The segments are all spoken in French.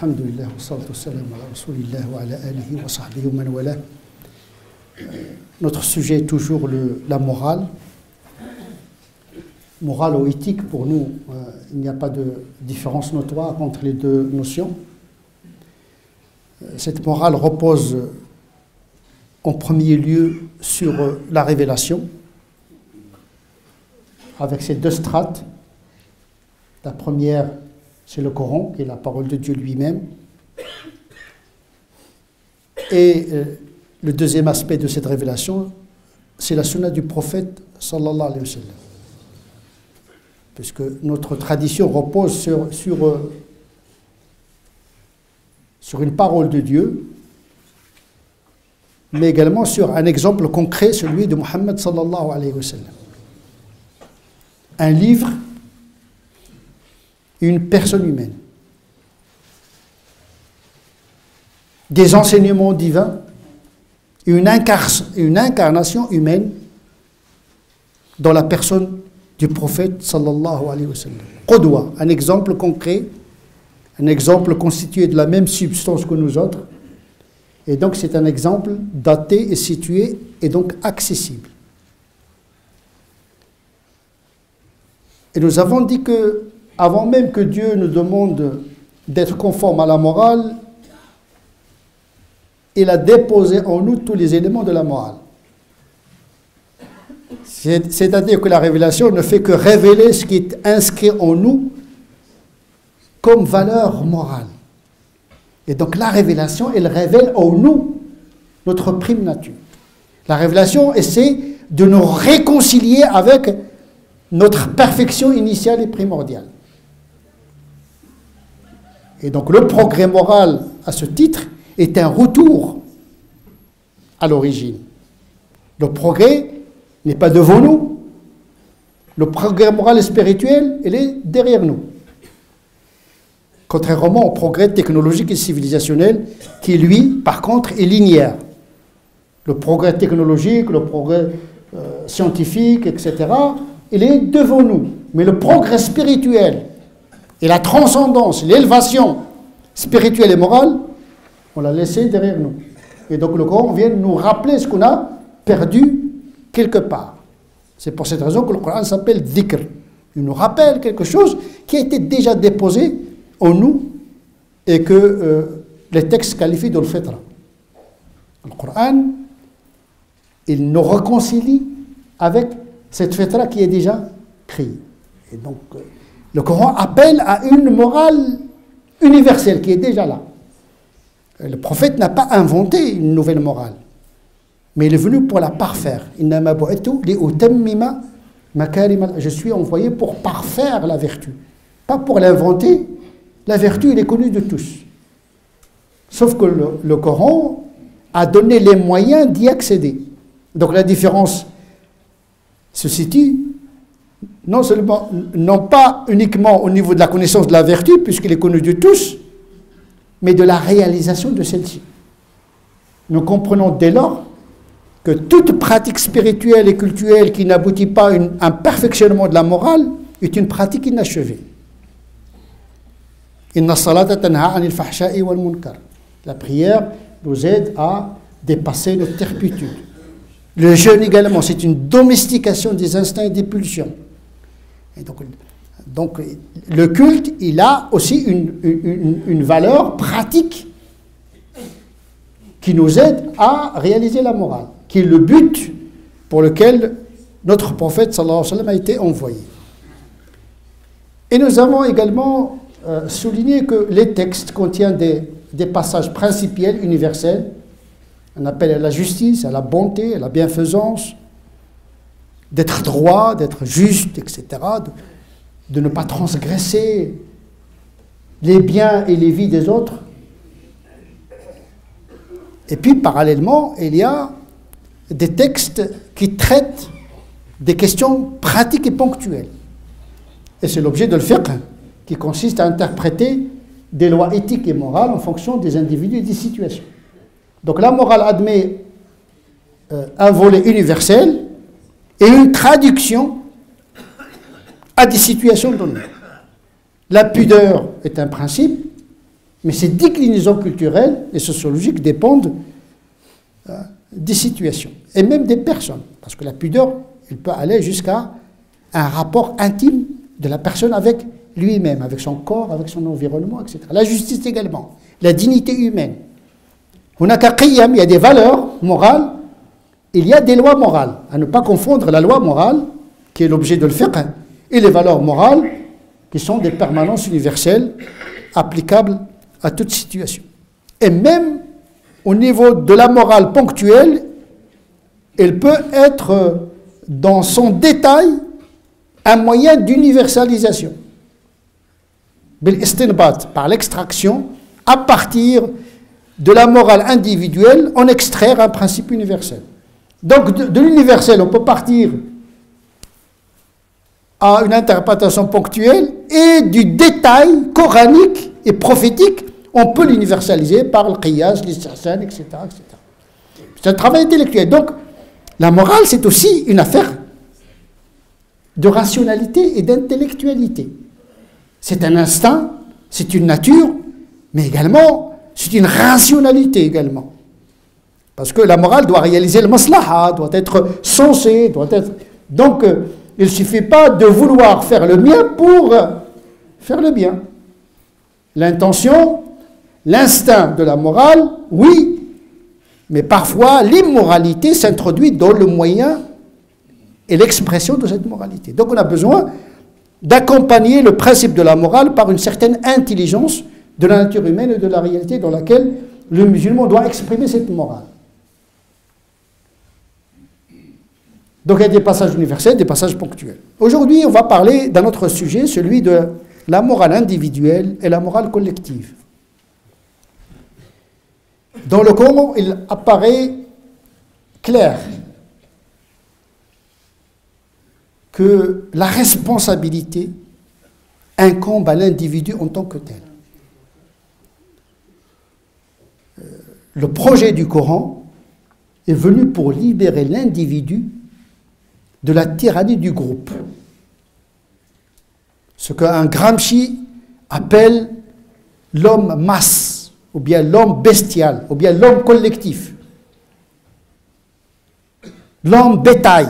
Alhamdulillah, wa salatu wa salam ala rasulillah wa ala alihi wa sahbihi wa man wala. Notre sujet est toujours la morale. Morale ou éthique, pour nous, il n'y a pas de différence notoire entre les deux notions. Cette morale repose en premier lieu sur la révélation, avec ses deux strates. La première, c'est le Coran, qui est la parole de Dieu lui-même. Et le deuxième aspect de cette révélation, c'est la sunna du prophète, sallallahu alayhi wa sallam. Puisque notre tradition repose sur une parole de Dieu, mais également sur un exemple concret, celui de Muhammad sallallahu alayhi wa sallam. Un livre, une personne humaine. Des enseignements divins, une incarnation humaine dans la personne du prophète sallallahu alayhi wa sallam. Qudwa, un exemple concret, un exemple constitué de la même substance que nous autres. Et donc c'est un exemple daté et situé et donc accessible. Et nous avons dit que, avant même que Dieu nous demande d'être conforme à la morale, il a déposé en nous tous les éléments de la morale. C'est-à-dire que la révélation ne fait que révéler ce qui est inscrit en nous comme valeur morale. Et donc la révélation, elle révèle en nous notre prime nature. La révélation essaie de nous réconcilier avec notre perfection initiale et primordiale. Et donc le progrès moral, à ce titre, est un retour à l'origine. Le progrès n'est pas devant nous. Le progrès moral et spirituel, il est derrière nous. Contrairement au progrès technologique et civilisationnel, qui lui, par contre, est linéaire. Le progrès technologique, le progrès scientifique, etc., il est devant nous. Mais le progrès spirituel et la transcendance, l'élévation spirituelle et morale, on l'a laissé derrière nous. Et donc le Coran vient nous rappeler ce qu'on a perdu quelque part. C'est pour cette raison que le Coran s'appelle dhikr. Il nous rappelle quelque chose qui a été déjà déposé en nous et que les textes qualifient de l'fitra. Le Coran, il nous réconcilie avec cette fitra qui est déjà créée. Et donc le Coran appelle à une morale universelle qui est déjà là. Le prophète n'a pas inventé une nouvelle morale, mais il est venu pour la parfaire. Je suis envoyé pour parfaire la vertu, pas pour l'inventer. La vertu, elle est connue de tous. Sauf que le Coran a donné les moyens d'y accéder. Donc la différence se situe non pas uniquement au niveau de la connaissance de la vertu, puisqu'elle est connue de tous, mais de la réalisation de celle-ci. Nous comprenons dès lors que toute pratique spirituelle et cultuelle qui n'aboutit pas à un perfectionnement de la morale est une pratique inachevée. Inna salata tanha anil fahsha'i wal munkar. La prière nous aide à dépasser notre turpitude. Le jeûne également, c'est une domestication des instincts et des pulsions. Et donc le culte, il a aussi une valeur pratique qui nous aide à réaliser la morale, qui est le but pour lequel notre prophète sallallahu alayhi wa sallam a été envoyé. Et nous avons également souligné que les textes contiennent des passages principiels universels. On appelle à la justice, à la bonté, à la bienfaisance, d'être droit, d'être juste, etc., de ne pas transgresser les biens et les vies des autres. Et puis, parallèlement, il y a des textes qui traitent des questions pratiques et ponctuelles. Et c'est l'objet de le-fiqh, qui consiste à interpréter des lois éthiques et morales en fonction des individus et des situations. Donc la morale admet un volet universel et une traduction à des situations données. La pudeur est un principe Mais ces déclinaisons culturelles et sociologiques dépendent des situations et même des personnes. Parce que la pudeur, elle peut aller jusqu'à un rapport intime de la personne avec lui-même, avec son corps, avec son environnement, etc. La justice également, la dignité humaine. Il y a des valeurs morales, il y a des lois morales. À ne pas confondre la loi morale, qui est l'objet de le fiqh, et les valeurs morales, qui sont des permanences universelles applicables à toute situation. Et même au niveau de la morale ponctuelle, elle peut être dans son détail un moyen d'universalisation. Par l'extraction, à partir de la morale individuelle, on extraire un principe universel. Donc de l'universel, on peut partir à une interprétation ponctuelle, et du détail coranique et prophétique, on peut l'universaliser par le qiyas, l'istihsan, etc., etc. C'est un travail intellectuel. Donc, la morale, c'est aussi une affaire de rationalité et d'intellectualité. C'est un instinct, c'est une nature, mais également, c'est une rationalité également. Parce que la morale doit réaliser le maslaha, doit être sensée, doit être... Donc, il ne suffit pas de vouloir faire le bien pour faire le bien. L'intention, l'instinct de la morale, oui, mais parfois l'immoralité s'introduit dans le moyen et l'expression de cette moralité. Donc on a besoin d'accompagner le principe de la morale par une certaine intelligence de la nature humaine et de la réalité dans laquelle le musulman doit exprimer cette morale. Donc il y a des passages universels, des passages ponctuels. Aujourd'hui, on va parler d'un autre sujet, celui de la morale individuelle et la morale collective. Dans le Coran, il apparaît clair que la responsabilité incombe à l'individu en tant que tel. Le projet du Coran est venu pour libérer l'individu de la tyrannie du groupe. Ce qu'un Gramsci appelle l'homme masse, ou bien l'homme bestial, ou bien l'homme collectif. L'homme bétail.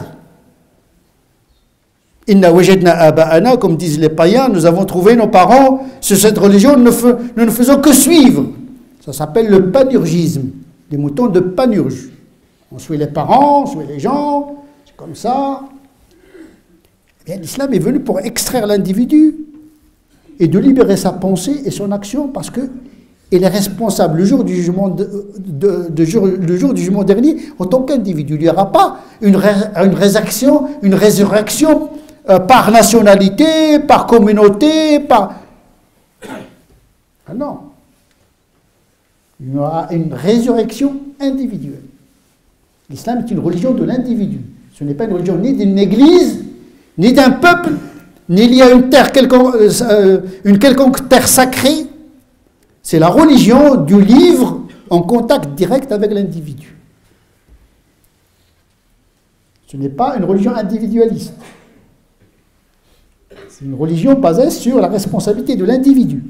Inna wajadna aba'ana, comme disent les païens, nous avons trouvé nos parents sur cette religion, nous ne faisons que suivre. Ça s'appelle le panurgisme, les moutons de Panurge. On suit les parents, on suit les gens, c'est comme ça. Eh bien, l'islam est venu pour extraire l'individu et de libérer sa pensée et son action parce que il est responsable le jour du jugement, le jour du jugement dernier en tant qu'individu. Il n'y aura pas une résurrection par nationalité, par communauté, par... Ah non. Il y aura une résurrection individuelle. L'islam est une religion de l'individu. Ce n'est pas une religion ni d'une église, ni d'un peuple, ni il y a une quelconque terre sacrée. C'est la religion du livre en contact direct avec l'individu. Ce n'est pas une religion individualiste. C'est une religion basée sur la responsabilité de l'individu.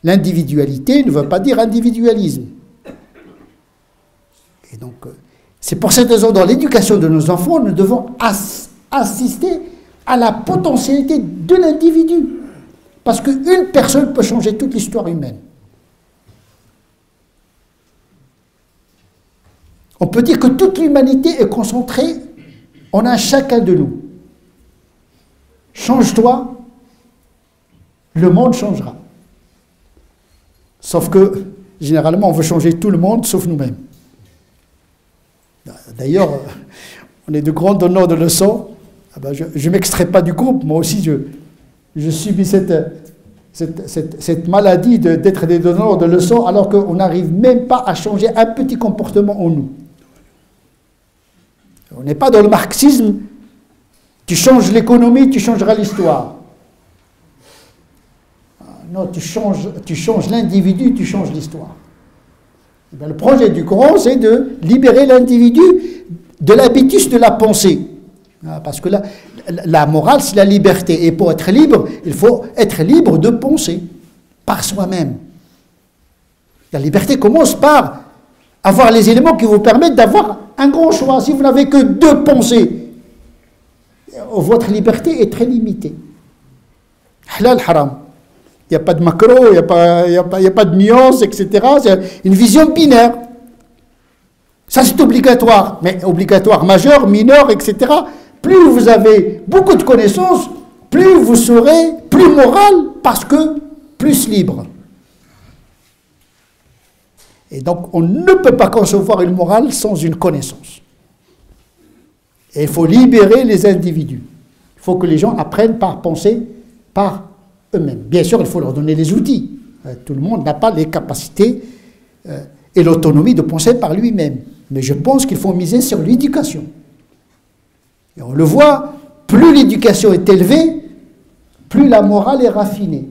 L'individualité ne veut pas dire individualisme. Et donc, c'est pour cette raison, dans l'éducation de nos enfants, nous devons assister à la potentialité de l'individu. Parce qu'une personne peut changer toute l'histoire humaine. On peut dire que toute l'humanité est concentrée en un chacun de nous. Change-toi, le monde changera. Sauf que, généralement, on veut changer tout le monde, sauf nous-mêmes. D'ailleurs, on est de grands donneurs de leçons. Ah ben, je ne m'extrais pas du groupe, moi aussi je subis cette maladie d'être des donneurs de leçons alors qu'on n'arrive même pas à changer un petit comportement en nous. On n'est pas dans le marxisme, tu changes l'économie, tu changeras l'histoire. Non, tu changes l'individu, tu changes l'histoire. Le projet du Coran, c'est de libérer l'individu de l'habitus de la pensée. Parce que la morale, c'est la liberté. Et pour être libre, il faut être libre de penser. par soi-même. La liberté commence par avoir les éléments qui vous permettent d'avoir un grand choix. Si vous n'avez que deux pensées, votre liberté est très limitée. Halal, haram. Il n'y a pas de macro, il n'y a pas de nuance, etc. C'est une vision binaire. Ça, c'est obligatoire, mais obligatoire majeur, mineur, etc. Plus vous avez beaucoup de connaissances, plus vous serez plus moral, parce que plus libre. Et donc, on ne peut pas concevoir une morale sans une connaissance. Et il faut libérer les individus. Il faut que les gens apprennent par penser par eux-mêmes. Bien sûr, il faut leur donner les outils. Tout le monde n'a pas les capacités et l'autonomie de penser par lui-même. Mais je pense qu'il faut miser sur l'éducation. Et on le voit, plus l'éducation est élevée, plus la morale est raffinée.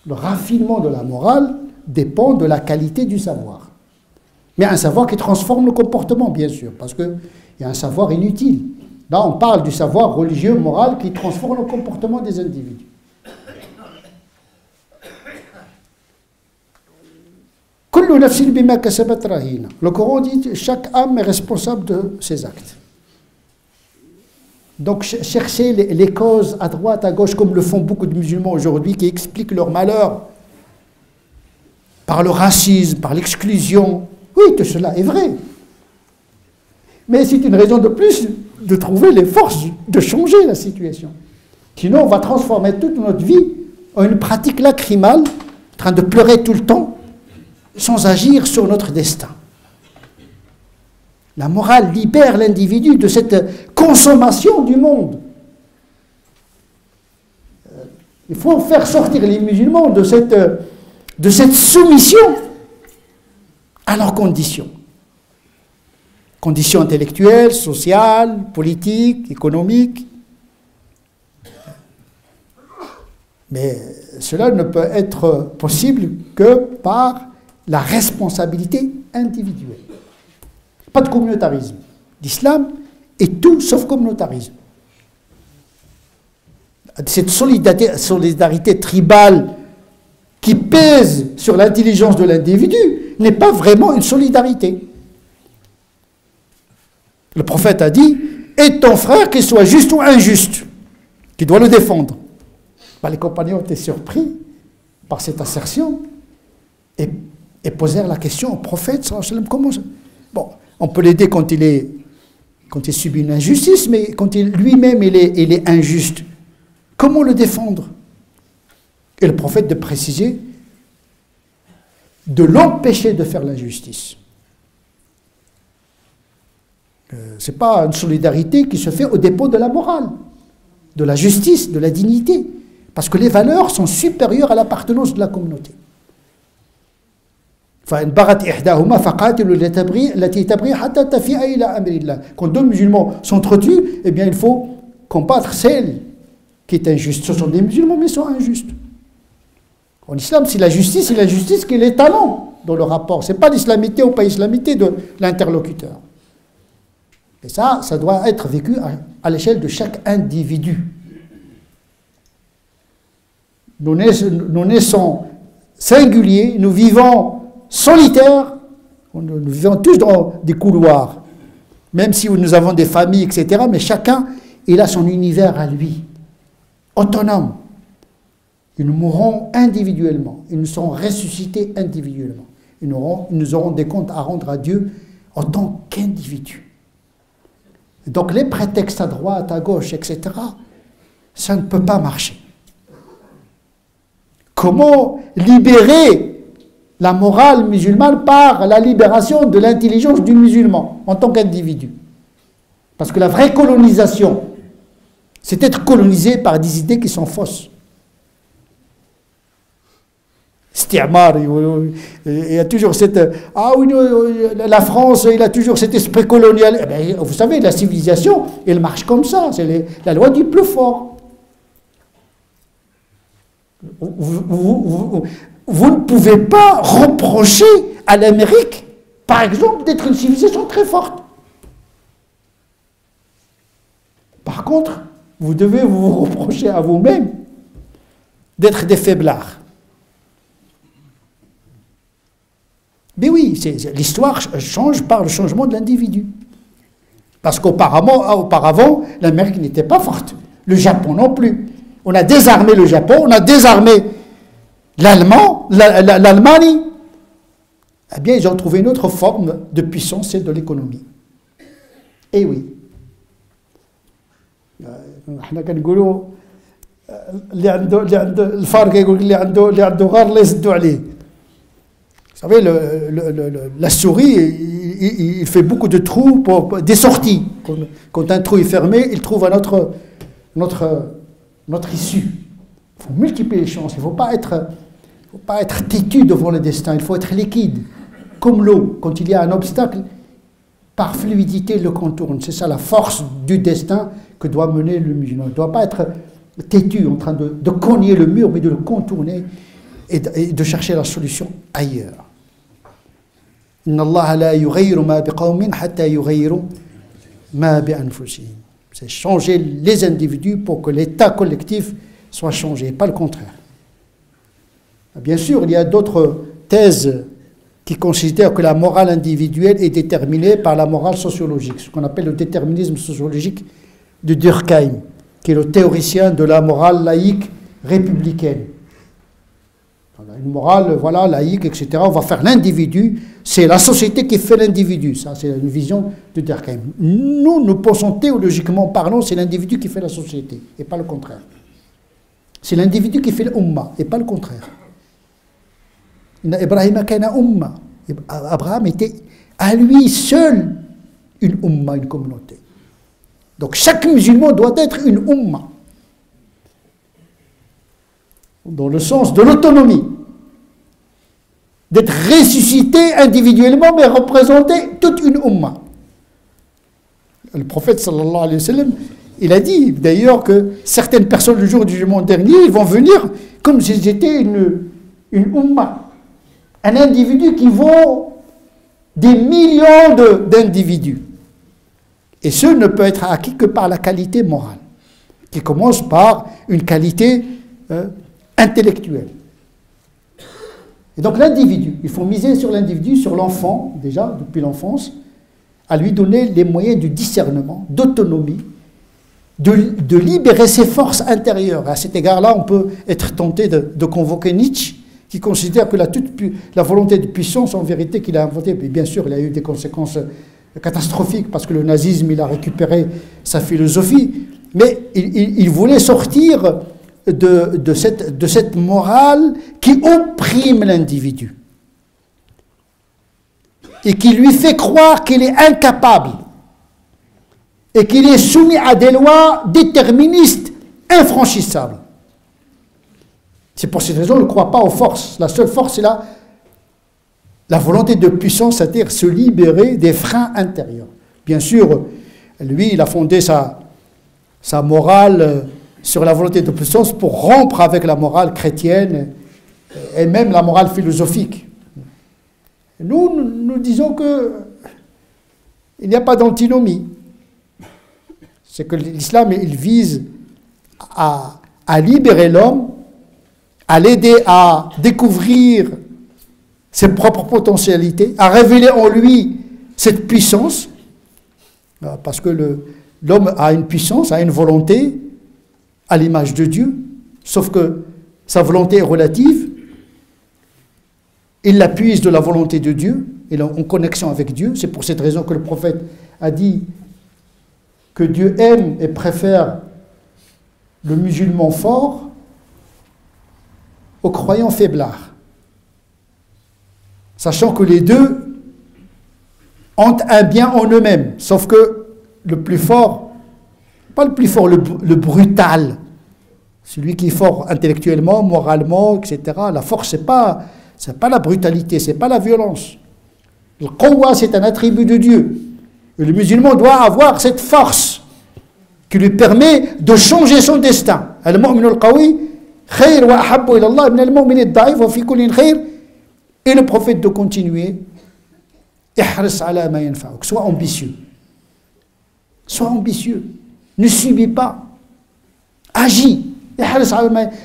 Le raffinement de la morale dépend de la qualité du savoir. Mais un savoir qui transforme le comportement, bien sûr, parce qu'il y a un savoir inutile. Là, on parle du savoir religieux, moral, qui transforme le comportement des individus. Le Coran dit chaque âme est responsable de ses actes. Donc chercher les causes à droite, à gauche, comme le font beaucoup de musulmans aujourd'hui, qui expliquent leur malheur par le racisme, par l'exclusion. Oui, tout cela est vrai. Mais c'est une raison de plus de trouver les forces de changer la situation. Sinon, on va transformer toute notre vie en une pratique lacrymale, en train de pleurer tout le temps, sans agir sur notre destin. La morale libère l'individu de cette consommation du monde. Il faut faire sortir les musulmans de cette soumission à leurs conditions. Conditions intellectuelles, sociales, politiques, économiques. Mais cela ne peut être possible que par la responsabilité individuelle. Pas de communautarisme. L'islam est tout sauf communautarisme. Cette solidarité tribale qui pèse sur l'intelligence de l'individu n'est pas vraiment une solidarité. Le prophète a dit « Et ton frère, qu'il soit juste ou injuste, qui doit le défendre. » Les compagnons étaient surpris par cette assertion et posèrent la question au prophète sallallahu alayhi wa sallam, comment ça? Bon, on peut l'aider quand il subit une injustice, mais quand lui-même il est injuste, comment le défendre? Et le prophète de préciser de l'empêcher de faire l'injustice. Ce n'est pas une solidarité qui se fait au dépôt de la morale, de la justice, de la dignité, parce que les valeurs sont supérieures à l'appartenance de la communauté. Quand deux musulmans s'entretuent, eh bien il faut combattre celle qui est injuste. Ce sont des musulmans, mais ils sont injustes. En islam, c'est la justice qui est l'étalon dans le rapport. Ce n'est pas l'islamité ou pas islamité de l'interlocuteur. Et ça doit être vécu à l'échelle de chaque individu. Nous naissons singuliers, nous vivons solitaires, nous vivons tous dans des couloirs, même si nous avons des familles, etc., mais chacun, il a son univers à lui, autonome. Ils nous mourront individuellement, ils nous seront ressuscités individuellement. Nous aurons des comptes à rendre à Dieu en tant qu'individus. Donc les prétextes à droite, à gauche, etc., ça ne peut pas marcher. Comment libérer la morale musulmane par la libération de l'intelligence du musulman en tant qu'individu? Parce que la vraie colonisation, c'est être colonisé par des idées qui sont fausses. Sti'mar, il y a toujours cette... Ah oui, la France, il a toujours cet esprit colonial. Eh bien, vous savez, la civilisation, elle marche comme ça. C'est la loi du plus fort. Vous ne pouvez pas reprocher à l'Amérique, par exemple, d'être une civilisation très forte. Par contre, vous devez vous reprocher à vous-même d'être des faiblards. Mais oui, l'histoire change par le changement de l'individu. Parce qu'auparavant, l'Amérique n'était pas forte. Le Japon non plus. On a désarmé le Japon, on a désarmé l'Allemagne. Eh bien, ils ont trouvé une autre forme de puissance, c'est de l'économie. Eh oui. احنا كنقولوا اللي عنده الفارق يقول اللي عنده غار الله يسدوا عليه. Vous savez, la souris, il fait beaucoup de trous pour des sorties. Quand un trou est fermé, il trouve notre issue. Il faut multiplier les chances. Il ne faut pas être têtu devant le destin. Il faut être liquide. Comme l'eau, quand il y a un obstacle, par fluidité, il le contourne. C'est ça la force du destin que doit mener le musulman. Il ne doit pas être têtu en train de cogner le mur, mais de le contourner et de chercher la solution ailleurs. Inna Allah la yughayyiru ma biqawmin hatta yughayyiru ma bi anfusihim. C'est changer les individus pour que l'état collectif soit changé, pas le contraire. Bien sûr, il y a d'autres thèses qui considèrent que la morale individuelle est déterminée par la morale sociologique, ce qu'on appelle le déterminisme sociologique de Durkheim, qui est le théoricien de la morale laïque républicaine. Une morale, voilà, laïque, etc. On va faire l'individu, c'est la société qui fait l'individu. Ça, c'est une vision de Durkheim. Nous pensons théologiquement parlant, c'est l'individu qui fait la société, et pas le contraire. C'est l'individu qui fait l'umma, et pas le contraire. Abraham était à lui seul une umma, une communauté. Donc chaque musulman doit être une umma, dans le sens de l'autonomie, d'être ressuscité individuellement, mais représenter toute une umma. Le prophète sallallahu alayhi wa sallam, il a dit d'ailleurs que certaines personnes le jour du jugement dernier, ils vont venir comme s'ils étaient une umma, un individu qui vaut des millions d'individus. Et ce ne peut être acquis que par la qualité morale, qui commence par une qualité intellectuelle. Et donc l'individu, il faut miser sur l'individu, sur l'enfant, déjà, depuis l'enfance, à lui donner les moyens du discernement, d'autonomie, de libérer ses forces intérieures. À cet égard-là, on peut être tenté de convoquer Nietzsche, qui considère que la volonté de puissance, en vérité, qu'il a inventée, bien sûr, il a eu des conséquences catastrophiques, parce que le nazisme, il a récupéré sa philosophie, mais il voulait sortir de cette morale qui opprime l'individu et qui lui fait croire qu'il est incapable et qu'il est soumis à des lois déterministes infranchissables. C'est pour cette raison qu'on ne croit pas aux forces. La seule force, c'est la volonté de puissance, c'est-à-dire se libérer des freins intérieurs. Bien sûr, lui, il a fondé sa morale sur la volonté de puissance pour rompre avec la morale chrétienne et même la morale philosophique. Nous disons qu'il n'y a pas d'antinomie. C'est que l'islam, il vise à libérer l'homme, à l'aider à découvrir ses propres potentialités, à révéler en lui cette puissance, parce que l'homme a une puissance, a une volonté, à l'image de Dieu, sauf que sa volonté est relative, il la puise de la volonté de Dieu, il est en connexion avec Dieu. C'est pour cette raison que le prophète a dit que Dieu aime et préfère le musulman fort au croyant faiblard, sachant que les deux ont un bien en eux-mêmes, sauf que le plus fort, pas le plus fort, le brutal, celui qui est fort intellectuellement, moralement, etc. La force, c'est pas la brutalité, c'est pas la violence. Le qawwa, c'est un attribut de Dieu. Et le musulman doit avoir cette force qui lui permet de changer son destin. Al-mu'min al-qawi khayr wa ahabbu ila Allah min al-mu'min al-da'if wa fi kullin khayr. Et le prophète de continuer. Ihris ala ma yanfa'uk. Sois ambitieux. Sois ambitieux. Ne subis pas. Agis.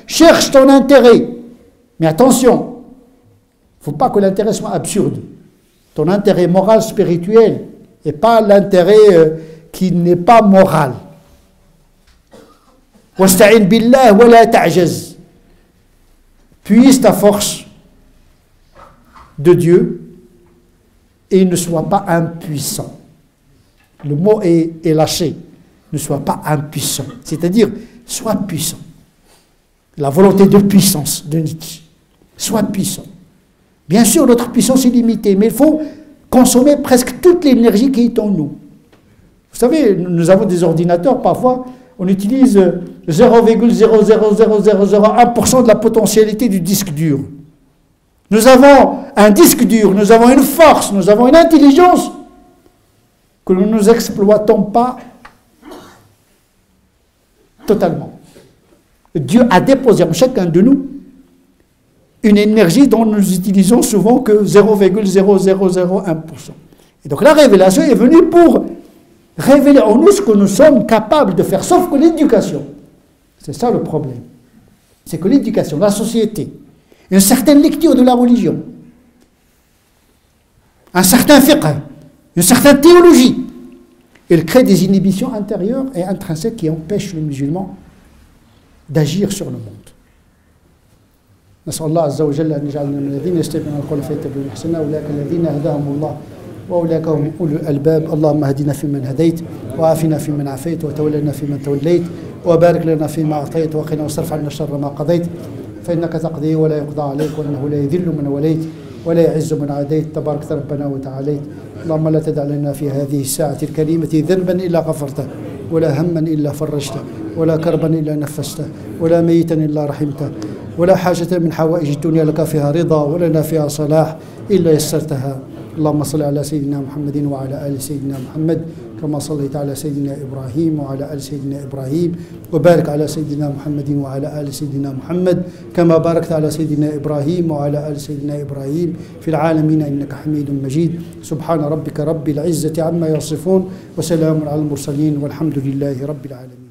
Cherche ton intérêt. Mais attention, il ne faut pas que l'intérêt soit absurde. ton intérêt moral, spirituel, et pas l'intérêt qui n'est pas moral. Wasta'in billah wa la ta'jaz. Puise ta force de Dieu et ne sois pas impuissant. Le mot est lâché. Ne sois pas impuissant. C'est-à-dire, sois puissant. La volonté de puissance de Nietzsche. Sois puissant. Bien sûr, notre puissance est limitée, mais il faut consommer presque toute l'énergie qui est en nous. Vous savez, nous avons des ordinateurs, parfois, on utilise 0,00001% de la potentialité du disque dur. Nous avons un disque dur, nous avons une force, nous avons une intelligence que nous ne nous exploitons pas totalement. Dieu a déposé en chacun de nous une énergie dont nous utilisons souvent que 0,0001%. Et donc la révélation est venue pour révéler en nous ce que nous sommes capables de faire, sauf que l'éducation, c'est ça le problème, c'est que l'éducation, la société, une certaine lecture de la religion, un certain fiqh, une certaine théologie, elle crée des inhibitions intérieures et intrinsèques qui empêchent le musulman d'agir sur le monde. نسأل الله عز وجل أن يجعلنا من الذين يستمعون القول فيتبعون أحسنه أولئك الذين هداهم الله وأولئك هم أولو الألباب اللهم اهدنا فيمن هديت وعافنا فيمن عافيت وتولنا فيمن توليت وبارك لنا فيما أعطيت وقنا واصرف عنا شر ما قضيت فإنك تقضي ولا يقضى عليك وإنه لا يذل من وليت ولا يعز من عاديت تبارك ربنا وتعاليت اللهم لا تدع لنا في هذه الساعة الكريمة ذنبا إلا غفرته ولا هما إلا فرجته ولا كربا إلا نفسته ولا ميتا إلا رحمته ولا حاجة من حوائج الدنيا لك فيها رضا ولنا فيها صلاح إلا يسرتها اللهم صل على سيدنا محمد وعلى آل سيدنا محمد كما صليت على سيدنا إبراهيم وعلى آل سيدنا إبراهيم وبارك على سيدنا محمد وعلى آل سيدنا محمد كما باركت على سيدنا إبراهيم وعلى آل سيدنا إبراهيم في العالمين إنك حميد مجيد سبحان ربك رب العزة عما يصفون وسلام على المرسلين والحمد لله رب العالمين.